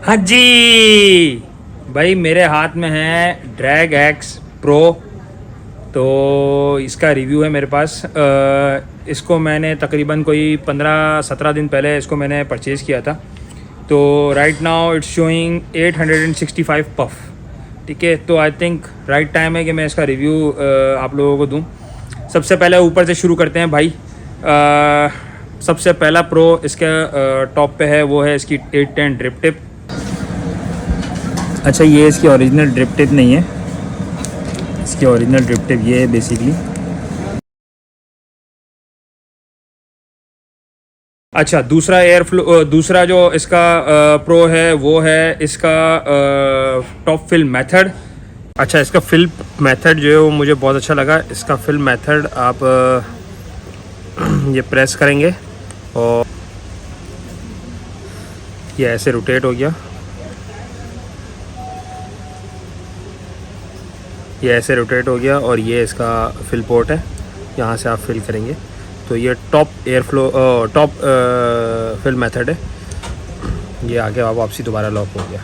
हाँ जी भाई, मेरे हाथ में है ड्रैग एक्स प्रो। तो इसका रिव्यू है मेरे पास। इसको मैंने तकरीबन कोई 15-17 दिन पहले इसको मैंने परचेज़ किया था। तो right now it's showing 865 puff. ठीक है, तो आई थिंक राइट टाइम है कि मैं इसका रिव्यू आप लोगों को दूं। सबसे पहले ऊपर से शुरू करते हैं भाई। सबसे पहला प्रो इसका टॉप पे है, वो है इसकी 810 ड्रिप टिप। अच्छा, ये इसकी ओरिजिनल ड्रिप टिप नहीं है, इसकी ओरिजिनल ड्रिप टिप ये है बेसिकली। अच्छा, दूसरा जो इसका प्रो है वो है इसका टॉप फिल मेथड। अच्छा, इसका फिल मेथड जो है वो मुझे बहुत अच्छा लगा। इसका फिल मेथड आप ये प्रेस करेंगे और ये ऐसे रोटेट हो गया, ये ऐसे रोटेट हो गया और ये इसका फिल पोर्ट है, यहाँ से आप फिल करेंगे। तो ये टॉप फिल मेथड है। ये आगे वापसी दोबारा लॉक हो गया।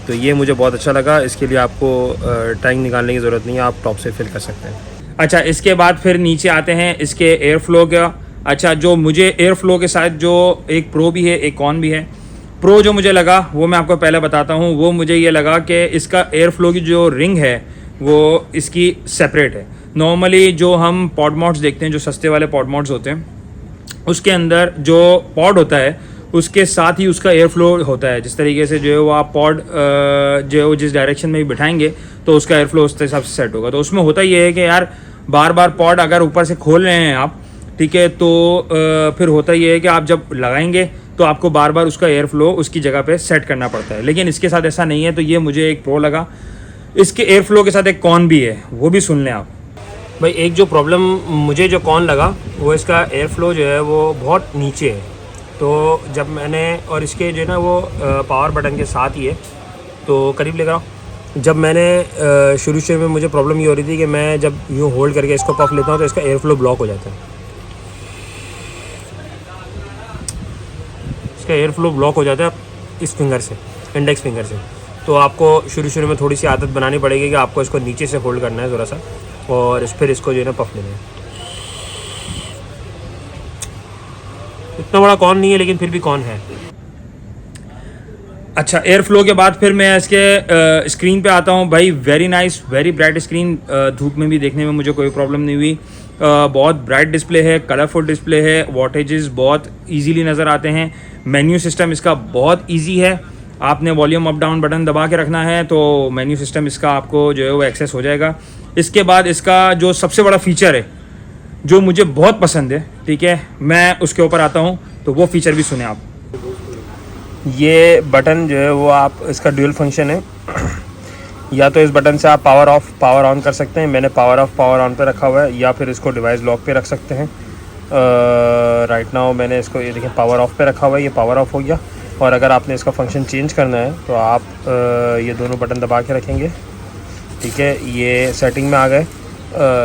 तो ये मुझे बहुत अच्छा लगा। इसके लिए आपको टैंक निकालने की ज़रूरत नहीं है, आप टॉप से फिल कर सकते हैं। अच्छा, इसके बाद फिर नीचे आते हैं इसके एयर फ्लो का। अच्छा, जो मुझे एयर फ्लो के साथ जो एक प्रो भी है, एक कॉन भी है। प्रो जो मुझे लगा वो मैं आपको पहले बताता हूँ। वो मुझे ये लगा कि इसका एयर फ्लो की जो रिंग है वो इसकी सेपरेट है। नॉर्मली जो हम पॉड मॉड्स देखते हैं, जो सस्ते वाले पॉड मॉड्स होते हैं, उसके अंदर जो पॉड होता है उसके साथ ही उसका एयर फ्लो होता है। जिस तरीके से जो है वो आप पॉड जो जिस डायरेक्शन में भी बिठाएंगे तो उसका एयर फ्लो उस हिसाब से सेट होगा। तो उसमें होता ये है कि यार बार बार पॉड अगर ऊपर से खोल रहे हैं आप, ठीक है, तो फिर होता ये है कि आप जब लगाएंगे तो आपको बार बार उसका एयर फ्लो उसकी जगह पे सेट करना पड़ता है। लेकिन इसके साथ ऐसा नहीं है। तो ये मुझे एक प्रो लगा। इसके एयर फ्लो के साथ एक कॉन भी है, वो भी सुन लें आप भाई। एक जो प्रॉब्लम मुझे जो कॉन लगा वो इसका एयर फ्लो जो है वो बहुत नीचे है। तो जब मैंने, और इसके जो है ना वो पावर बटन के साथ ही है, तो करीब लेकर आओ। जब मैंने शुरू में मुझे प्रॉब्लम ये हो रही थी कि मैं जब यूँ होल्ड करके इसको पफ लेता हूँ तो इसका एयर फ्लो ब्लॉक हो जाता है। इसका एयर फ्लो ब्लॉक हो जाता है इस फिंगर से, इंडेक्स फिंगर से। तो आपको शुरू में थोड़ी सी आदत बनानी पड़ेगी कि आपको इसको नीचे से होल्ड करना है ज़रा सा, और फिर इसको जो है ना पफ लेना है। इतना बड़ा कॉन नहीं है लेकिन फिर भी कॉन है। अच्छा, एयर फ्लो के बाद फिर मैं इसके स्क्रीन पे आता हूँ भाई। Very nice, very bright screen. धूप में भी देखने में मुझे कोई प्रॉब्लम नहीं हुई। बहुत ब्राइट डिस्प्ले है, कलरफुल डिस्प्ले है, वॉटेजेस बहुत इजीली नज़र आते हैं। मेन्यू सिस्टम इसका बहुत इजी है। आपने वॉल्यूम अप डाउन बटन दबा के रखना है तो मेन्यू सिस्टम इसका आपको जो है वो एक्सेस हो जाएगा। इसके बाद इसका जो सबसे बड़ा फीचर है जो मुझे बहुत पसंद है, ठीक है, मैं उसके ऊपर आता हूँ। तो वो फीचर भी सुने आप। ये बटन जो है वो आप, इसका ड्यूल फंक्शन है। या तो इस बटन से आप पावर ऑफ पावर ऑन कर सकते हैं। मैंने पावर ऑफ पावर ऑन पे रखा हुआ है। या फिर इसको डिवाइस लॉक पे रख सकते हैं। राइट नाउ मैंने इसको, ये देखें, पावर ऑफ पे रखा हुआ है। ये पावर ऑफ हो गया। और अगर आपने इसका फंक्शन चेंज करना है तो आप ये दोनों बटन दबा के रखेंगे, ठीक है। ये सेटिंग में आ गए,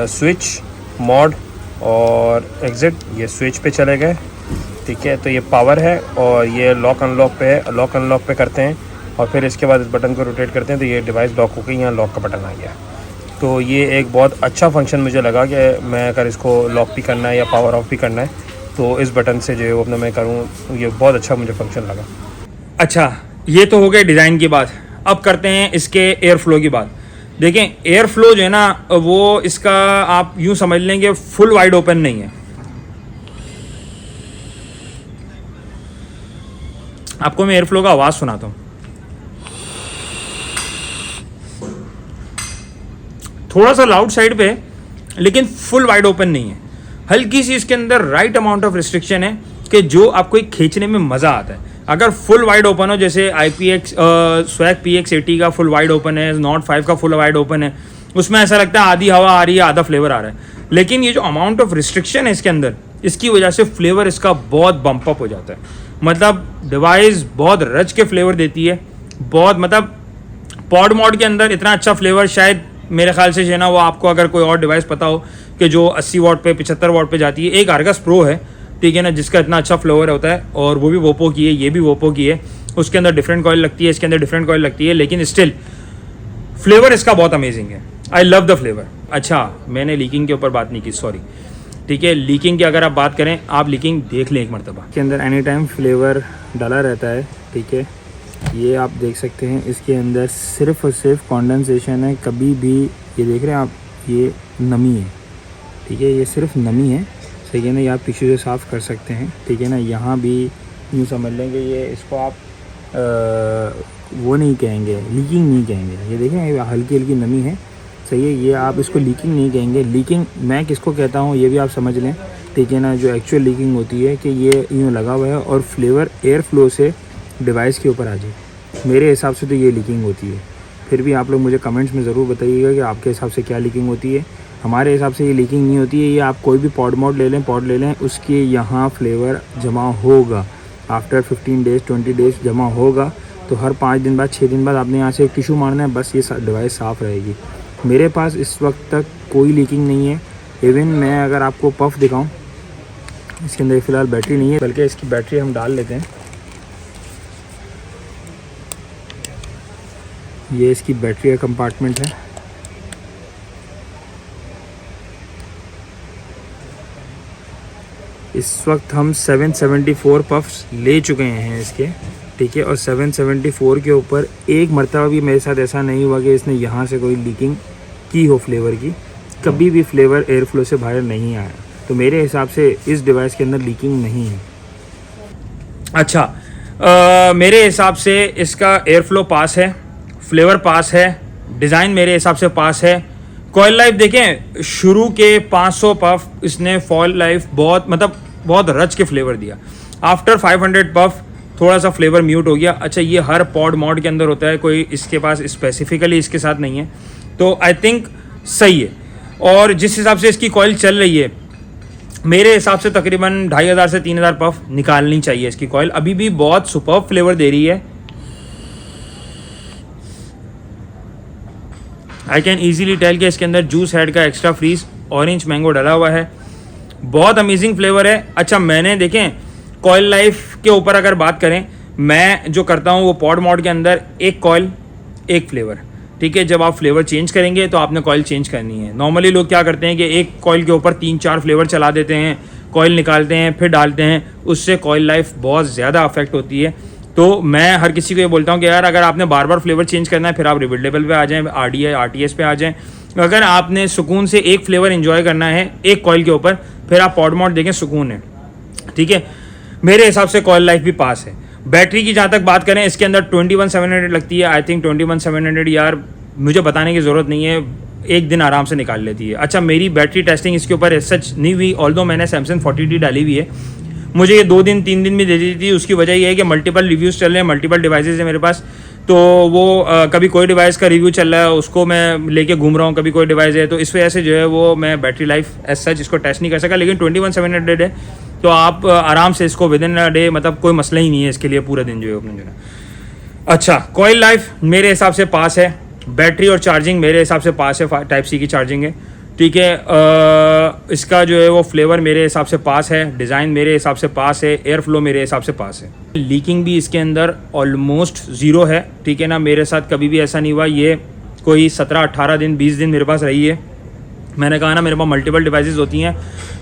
स्विच, मोड और एग्ज़िट, ये स्विच पे चले गए, ठीक है। तो ये पावर है और ये लॉक अनलॉक पे है। लॉक अनलॉक पे करते हैं और फिर इसके बाद इस बटन को रोटेट करते हैं तो ये डिवाइस लॉक हो गई, यहाँ लॉक का बटन आ गया। तो ये एक बहुत अच्छा फंक्शन मुझे लगा कि मैं अगर इसको लॉक भी करना है या पावर ऑफ भी करना है तो इस बटन से जो है वो अपना मैं करूँ। ये बहुत अच्छा मुझे फंक्शन लगा। अच्छा, ये तो हो गए डिज़ाइन की बात। अब करते हैं इसके एयर फ्लो की बात। देखें, एयर फ्लो जो है ना वो इसका आप यूँ समझ लेंगे फुल वाइड ओपन नहीं है। आपको मैं एयर फ्लो का आवाज़ सुनाता हूँ। थोड़ा सा लाउड साइड पे लेकिन फुल वाइड ओपन नहीं है। हल्की सी इसके अंदर राइट अमाउंट ऑफ रिस्ट्रिक्शन है कि जो आपको एक खींचने में मज़ा आता है। अगर फुल वाइड ओपन हो, जैसे IPX स्वैग PX80 का फुल वाइड ओपन है, नॉट 5 का फुल वाइड ओपन है, उसमें ऐसा लगता है आधी हवा आ रही है, आधा फ्लेवर आ रहा है। लेकिन ये जो अमाउंट ऑफ रिस्ट्रिक्शन है इसके अंदर, इसकी वजह से फ्लेवर इसका बहुत बम्प अप हो जाता है। मतलब डिवाइस बहुत रच के फ्लेवर देती है। बहुत, मतलब पॉड मॉड के अंदर इतना अच्छा फ्लेवर शायद मेरे ख्याल से जो है ना वो आपको, अगर कोई और डिवाइस पता हो कि जो 80 वाट पे 75 वाट पे जाती है। एक आर्गस प्रो है, ठीक है ना, जिसका इतना अच्छा फ्लेवर होता है, और वो भी वोपो की है, ये भी वोपो की है। उसके अंदर डिफरेंट कॉइल लगती है, इसके अंदर डिफरेंट कॉइल लगती है, लेकिन स्टिल फ्लेवर इसका बहुत अमेजिंग है। I love the flavour. अच्छा, मैंने लीकिंग के ऊपर बात नहीं की, सॉरी। ठीक है, लीकिंग की अगर आप बात करें, आप लीकिंग देख लें एक मरतबा। इसके अंदर एनी टाइम फ्लेवर डाला रहता है, ठीक है, ये आप देख सकते हैं। इसके अंदर सिर्फ और सिर्फ कॉन्डेंसेशन है, कभी भी ये देख रहे हैं आप, ये नमी है, ठीक है, ये सिर्फ नमी है, सही है ना। ये आप टिश्यू से साफ़ कर सकते हैं, ठीक है ना। यहाँ भी यूँ समझ लेंगे, ये इसको आप वो नहीं कहेंगे, लीकिंग नहीं कहेंगे। ये देखें, हल्की हल्की नमी है, सही है, ये आप इसको लीकिंग नहीं कहेंगे। लीकिंग मैं किसको कहता हूँ ये भी आप समझ लें, ठीक है ना। जो एक्चुअल लीकिंग होती है कि ये यूँ लगा हुआ है और फ्लेवर एयर फ्लो से डिवाइस के ऊपर आ जाए, मेरे हिसाब से तो ये लीकिंग होती है। फिर भी आप लोग मुझे कमेंट्स में ज़रूर बताइएगा कि आपके हिसाब से क्या लीकिंग होती है। हमारे हिसाब से ये लीकिंग नहीं होती है। ये आप कोई भी पॉड मोड ले लें, उसके यहाँ फ्लेवर जमा होगा, आफ्टर 15 डेज़ 20 डेज़ जमा होगा। तो हर 5 दिन बाद 6 दिन बाद आपने यहाँ से एक टिश्यू मारना है, बस ये डिवाइस साफ़ रहेगी। मेरे पास इस वक्त तक कोई लीकिंग नहीं है। इवन मैं अगर आपको पफ दिखाऊँ, इसके अंदर फ़िलहाल बैटरी नहीं है, बल्कि इसकी बैटरी हम डाल लेते हैं। ये इसकी बैटरी का कंपार्टमेंट है। इस वक्त हम 774 पफ्स ले चुके हैं इसके, ठीक है। और 774 के ऊपर एक मरतबा भी मेरे साथ ऐसा नहीं हुआ कि इसने यहाँ से कोई लीकिंग की हो फ्लेवर की। कभी भी फ्लेवर एयर फ्लो से बाहर नहीं आया, तो मेरे हिसाब से इस डिवाइस के अंदर लीकिंग नहीं है। अच्छा, मेरे हिसाब से इसका एयर फ्लो पास है, फ्लेवर पास है, डिज़ाइन मेरे हिसाब से पास है। कॉइल लाइफ देखें, शुरू के 500 पफ इसने कॉइल लाइफ बहुत रच के फ्लेवर दिया। आफ्टर 500 पफ थोड़ा सा फ्लेवर म्यूट हो गया। अच्छा, ये हर पॉड मॉड के अंदर होता है, कोई इसके पास स्पेसिफिकली इसके साथ नहीं है, तो आई थिंक सही है। और जिस हिसाब से इसकी कॉइल चल रही है, मेरे हिसाब से तकरीबन 2500 से 3000 पफ निकालनी चाहिए इसकी कॉइल। अभी भी बहुत सुपर्ब फ्लेवर दे रही है। आई कैन ईजीली टेल कि इसके अंदर जूस हेड का एक्स्ट्रा फ्रीज ऑरेंज मैंगो डाला हुआ है, बहुत अमेजिंग फ्लेवर है। अच्छा, मैंने देखें कॉइल लाइफ के ऊपर अगर बात करें, मैं जो करता हूँ वो पॉड मॉड के अंदर एक कॉइल एक फ्लेवर, ठीक है। जब आप फ्लेवर चेंज करेंगे तो आपने कॉइल चेंज करनी है। नॉर्मली लोग क्या करते हैं कि एक कॉइल के ऊपर 3-4 फ्लेवर चला देते हैं, कॉइल निकालते हैं फिर डालते हैं, उससे कॉइल लाइफ बहुत ज़्यादा अफेक्ट होती है। तो मैं हर किसी को ये बोलता हूँ कि यार, अगर आपने बार बार फ्लेवर चेंज करना है, फिर आप रिबिल्डेबल पे आ जाएं, RDI RTS पे आ जाएं। अगर आपने सुकून से एक फ्लेवर एंजॉय करना है एक कॉइल के ऊपर, फिर आप पॉड मॉड देखें, सुकून है, ठीक है। मेरे हिसाब से कॉइल लाइफ भी पास है। बैटरी की जहाँ तक बात करें, इसके अंदर 21700 लगती है। आई थिंक 21700 यार मुझे बताने की ज़रूरत नहीं है, एक दिन आराम से निकाल लेती है। अच्छा, मेरी बैटरी टेस्टिंग इसके ऊपर सच नहीं हुई, ऑल्दो मैंने सैमसंग 40D डाली हुई है। मुझे ये 2 दिन 3 दिन में दे दी थी। उसकी वजह ये है कि मल्टीपल रिव्यूज़ चल रहे हैं, मल्टीपल डिवाइसेज है मेरे पास, तो वो कभी कोई डिवाइस का रिव्यू चल रहा है, उसको मैं लेके घूम रहा हूँ, कभी कोई डिवाइस है, तो इस वजह से जो है वो मैं बैटरी लाइफ एज सच इसको टेस्ट नहीं कर सका। लेकिन 21700 है, तो आप आराम से इसको विद इन अ डे, मतलब कोई मसला ही नहीं है इसके लिए, पूरा दिन जो है अपने जो है। अच्छा, कॉइल लाइफ मेरे हिसाब से पास है। बैटरी और चार्जिंग मेरे हिसाब से पास है, टाइप सी की चार्जिंग है, ठीक है। इसका जो है वो फ्लेवर मेरे हिसाब से पास है, डिज़ाइन मेरे हिसाब से पास है, एयर फ्लो मेरे हिसाब से पास है। लीकिंग भी इसके अंदर ऑलमोस्ट ज़ीरो है, ठीक है ना। मेरे साथ कभी भी ऐसा नहीं हुआ। ये कोई 17-18 दिन 20 दिन मेरे पास रही है। मैंने कहा ना, मेरे पास मल्टीपल डिवाइसेस होती हैं,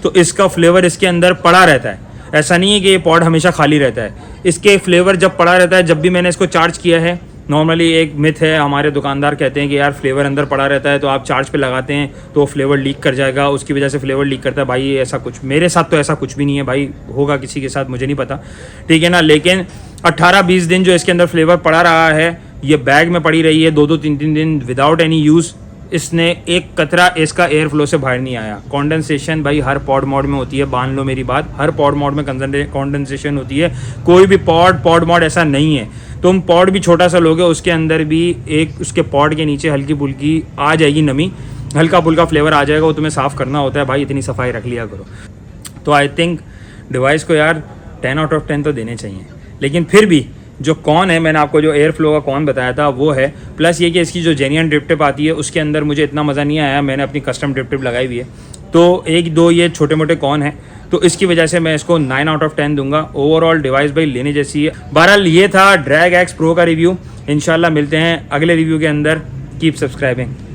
तो इसका फ्लेवर इसके अंदर पड़ा रहता है। ऐसा नहीं है कि ये पॉड हमेशा खाली रहता है, इसके फ्लेवर जब पड़ा रहता है। जब भी मैंने इसको चार्ज किया है, नॉर्मली एक मिथ है, हमारे दुकानदार कहते हैं कि यार फ्लेवर अंदर पड़ा रहता है, तो आप चार्ज पे लगाते हैं तो फ्लेवर लीक कर जाएगा, उसकी वजह से फ्लेवर लीक करता है। भाई ऐसा कुछ मेरे साथ तो ऐसा कुछ भी नहीं है भाई, होगा किसी के साथ मुझे नहीं पता, ठीक है ना। लेकिन 18-20 दिन जो इसके अंदर फ्लेवर पड़ा रहा है, ये बैग में पड़ी रही है 2-2 3-3 दिन विदाउट एनी यूज़, इसने एक कतरा इसका एयर फ्लो से बाहर नहीं आया। कॉन्डेंसेशन भाई हर पॉड मॉड में होती है, मान लो मेरी बात, हर पॉड मॉड में कॉन्डेंसेशन होती है। कोई भी पॉड मॉड ऐसा नहीं है। तुम पॉड भी छोटा सा लोगे, उसके अंदर भी एक उसके पॉड के नीचे हल्की फुल्की आ जाएगी नमी, हल्का फुल्का फ्लेवर आ जाएगा, वो तुम्हें साफ़ करना होता है भाई, इतनी सफाई रख लिया करो। तो आई थिंक डिवाइस को यार 10 आउट ऑफ 10 तो देने चाहिए। लेकिन फिर भी जो कॉन है, मैंने आपको जो एयर फ्लो का कॉन बताया था वो है, प्लस ये कि इसकी जो जेन्युइन ड्रिप टिप आती है उसके अंदर मुझे इतना मज़ा नहीं आया। मैंने अपनी कस्टम ड्रिप टिप लगाई हुई है, तो एक दो ये छोटे मोटे कौन है, तो इसकी वजह से मैं इसको 9 आउट ऑफ 10 दूंगा। ओवरऑल डिवाइस भाई लेने जैसी है। बहरहाल ये था ड्रैग एक्स प्रो का रिव्यू। इंशाल्लाह मिलते हैं अगले रिव्यू के अंदर। Keep subscribing.